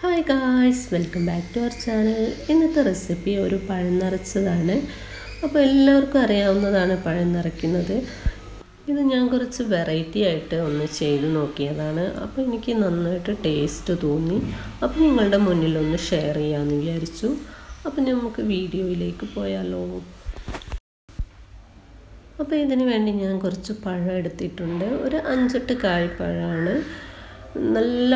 Hi guys, welcome back to our channel. ഇന്നത്തെ recipe ഒരു പഴം നിറച്ചതാണ്. അപ്പോൾ എല്ലാവർക്കും അറിയാവുന്നതാണ് പഴം നിറയ്ക്കുന്നത്. ഇത് ഞാൻ കുറച്ച് വെറൈറ്റി ആയിട്ട് ഒന്ന് ചെയ്ത് നോക്കിയതാണ്. അപ്പോൾ എനിക്ക് നന്നായിട്ട് ടേസ്റ്റ് തോന്നി. അപ്പോൾ നിങ്ങളുടെ മുന്നിൽ ഒന്ന് ഷെയർ ചെയ്യാമെന്ന് വിചാരിച്ചു. അപ്പോൾ നമുക്ക് വീഡിയോയിലേക്ക് പോയാലോ. അപ്പോൾ ഇതിനു വേണ്ടി ഞാൻ കുറച്ച് പഴം എടുത്തിട്ടുണ്ട്. ഒരു 5-8 കായ്പഴമാണ്. നല്ല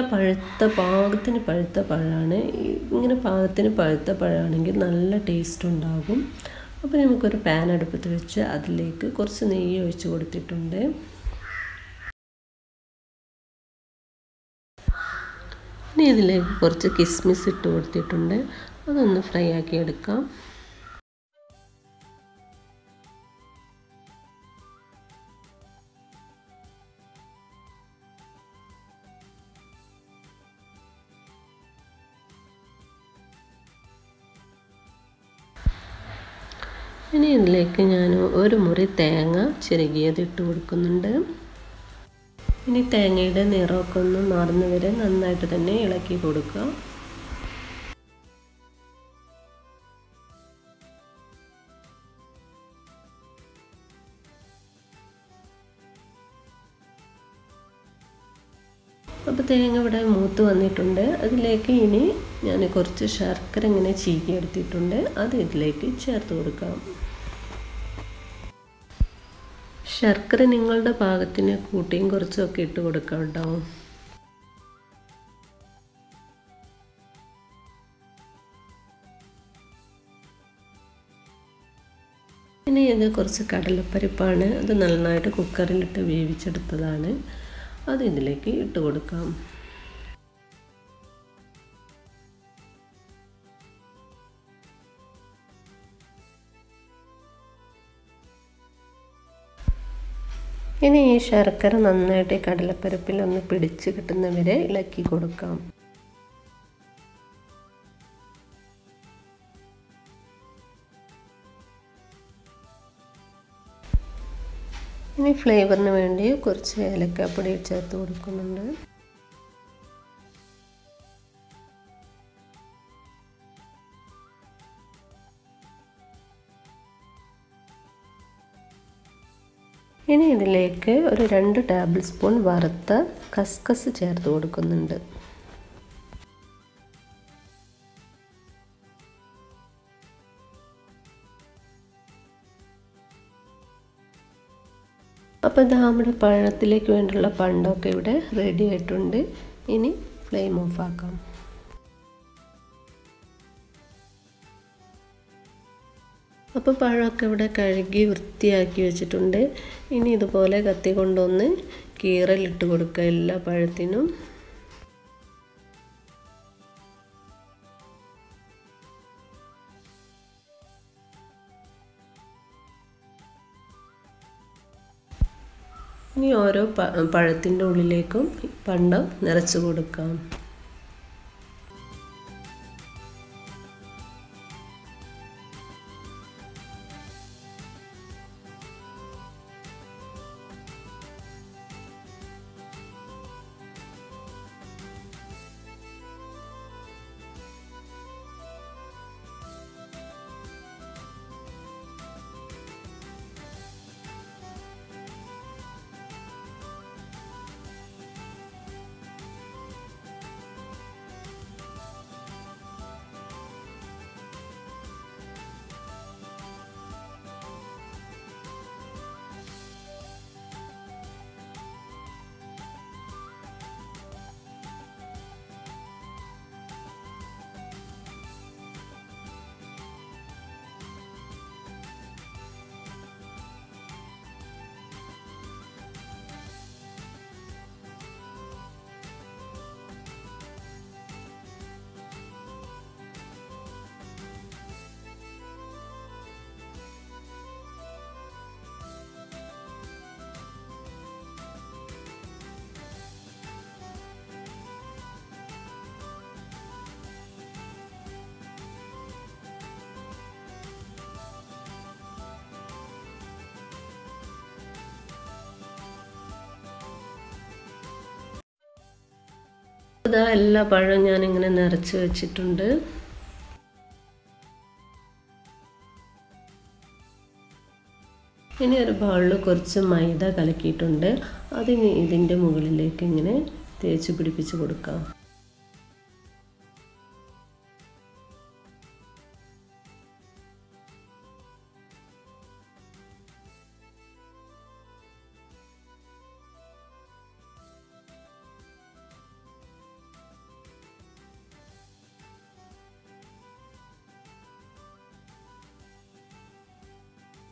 പാകത്തിന് പഴുത്ത പഴമാണ്. ഇങ്ങനെ പാകത്തിന് പഴുത്ത പഴമാണെങ്കിൽ നല്ല ടേസ്റ്റ് ഉണ്ടാകും. അപ്പോൾ നമുക്കൊരു പാൻ അടുപ്പത്ത് വെച്ച് അതിലേക്ക് കുറച്ച് നെയ്യ് ഒഴിച്ച് കൊടുത്തിട്ടുണ്ട്. ഇനി ഇതിലേക്ക് കുറച്ച് കിസ്മിസ് ഇട്ട് കൊടുത്തിട്ടുണ്ട്. അതൊന്ന് ഫ്രൈ ആക്കി എടുക്കാം. ഇനി ഇതിലേക്ക് ഞാൻ ഒരു മുറി തേങ്ങ ചിരകിയത് ഇട്ട് കൊടുക്കുന്നുണ്ട്. ഇനി തേങ്ങയുടെ നിറമൊക്കെ ഒന്ന് മാറുന്ന വരെ നന്നായിട്ട് തന്നെ ഇളക്കി കൊടുക്കുക. അപ്പോൾ തേങ്ങ ഇവിടെ മൂത്ത് വന്നിട്ടുണ്ട്. അതിലേക്ക് ഇനി ഞാൻ കുറച്ച് ശർക്കര ഇങ്ങനെ ചീകി എടുത്തിട്ടുണ്ട്. അത് ഇതിലേക്ക് ചേർത്ത് കൊടുക്കാം. ശർക്കര നിങ്ങളുടെ പാകത്തിന് കൂട്ടിയും കുറച്ചൊക്കെ ഇട്ട് കൊടുക്കാം കേട്ടോ. ഇനി ഇത് കുറച്ച് കടലപ്പരിപ്പാണ്. അത് നന്നായിട്ട് കുക്കറിലിട്ട് വേവിച്ചെടുത്തതാണ്. അത് ഇതിലേക്ക് ഇട്ട് കൊടുക്കാം. ഇനി ഈ ശർക്കര നന്നായിട്ട് കടലപ്പരിപ്പിൽ ഒന്ന് പിടിച്ച് കിട്ടുന്നവരെ ഇളക്കി കൊടുക്കാം. ഇനി ഫ്ലേവറിന് വേണ്ടി കുറച്ച് ഏലക്കാപ്പൊടി ചേർത്ത് കൊടുക്കുന്നുണ്ട്. ഇനി ഇതിലേക്ക് ഒരു 2 ടേബിൾ സ്പൂൺ വറുത്ത കസ്കസ് ചേർത്ത് കൊടുക്കുന്നുണ്ട്. അപ്പോൾ ഇത് നമ്മുടെ പഴത്തിലേക്ക് വേണ്ടിയുള്ള പണ്ടൊക്കെ ഇവിടെ റെഡി ആയിട്ടുണ്ട്. ഇനി ഫ്ലെയിം ഓഫ് ആക്കാം. അപ്പോൾ പഴമൊക്കെ ഇവിടെ കഴുകി വൃത്തിയാക്കി വെച്ചിട്ടുണ്ട്. ഇനി ഇതുപോലെ കത്തി കൊണ്ടൊന്ന് കീറലിട്ട് കൊടുക്കുക എല്ലാ പഴത്തിനും. ഇനി ഓരോ പഴത്തിൻ്റെ ഉള്ളിലേക്കും പണ്ടം നിറച്ച് കൊടുക്കാം. ഇതാ എല്ലാ പഴവും ഞാനിങ്ങനെ നിറച്ച് വെച്ചിട്ടുണ്ട്. ഇനി ഒരു ബൗളിൽ കുറച്ച് മൈദ കലക്കിയിട്ടുണ്ട്. അതിന് ഇതിൻ്റെ മുകളിലേക്ക് ഇങ്ങനെ തേച്ച് പിടിപ്പിച്ച് കൊടുക്കാം.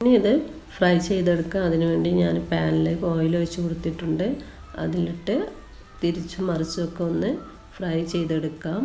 ഇനി ഇത് ഫ്രൈ ചെയ്തെടുക്കാം. അതിനുവേണ്ടി ഞാൻ പാനിലേക്ക് ഓയിൽ ഒഴിച്ച് കൊടുത്തിട്ടുണ്ട്. അതിലിട്ട് തിരിച്ചും മറിച്ചുമൊക്കെ ഒന്ന് ഫ്രൈ ചെയ്തെടുക്കാം.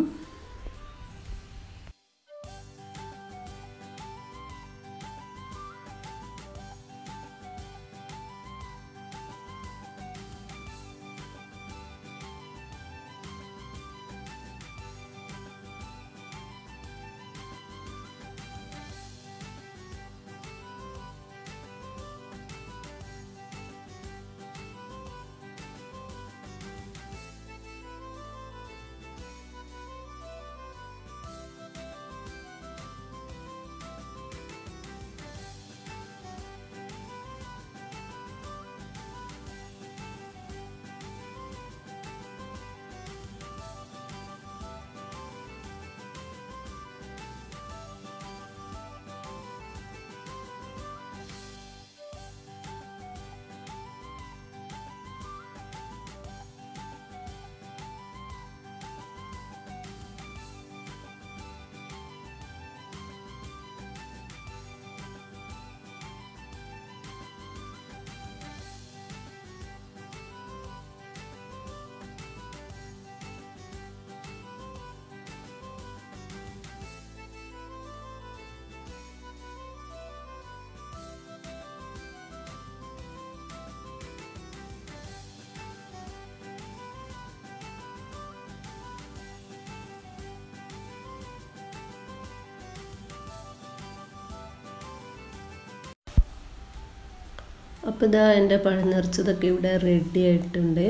അപ്പോൾ ഇതാ എൻ്റെ പഴം നിറച്ചതൊക്കെ ഇവിടെ റെഡി ആയിട്ടുണ്ട്.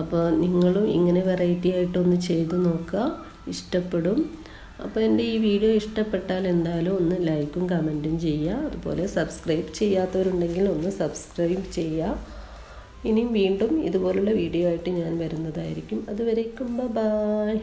അപ്പോൾ നിങ്ങളും ഇങ്ങനെ വെറൈറ്റി ആയിട്ടൊന്ന് ചെയ്ത് നോക്കുക, ഇഷ്ടപ്പെടും. അപ്പോൾ എൻ്റെ ഈ വീഡിയോ ഇഷ്ടപ്പെട്ടാൽ എന്തായാലും ഒന്ന് ലൈക്കും കമൻറ്റും ചെയ്യുക. അതുപോലെ സബ്സ്ക്രൈബ് ചെയ്യാത്തവരുണ്ടെങ്കിൽ ഒന്ന് സബ്സ്ക്രൈബ് ചെയ്യുക. ഇനിയും വീണ്ടും ഇതുപോലുള്ള വീഡിയോ ആയിട്ട് ഞാൻ വരുന്നതായിരിക്കും. അതുവരേക്കും ബൈ.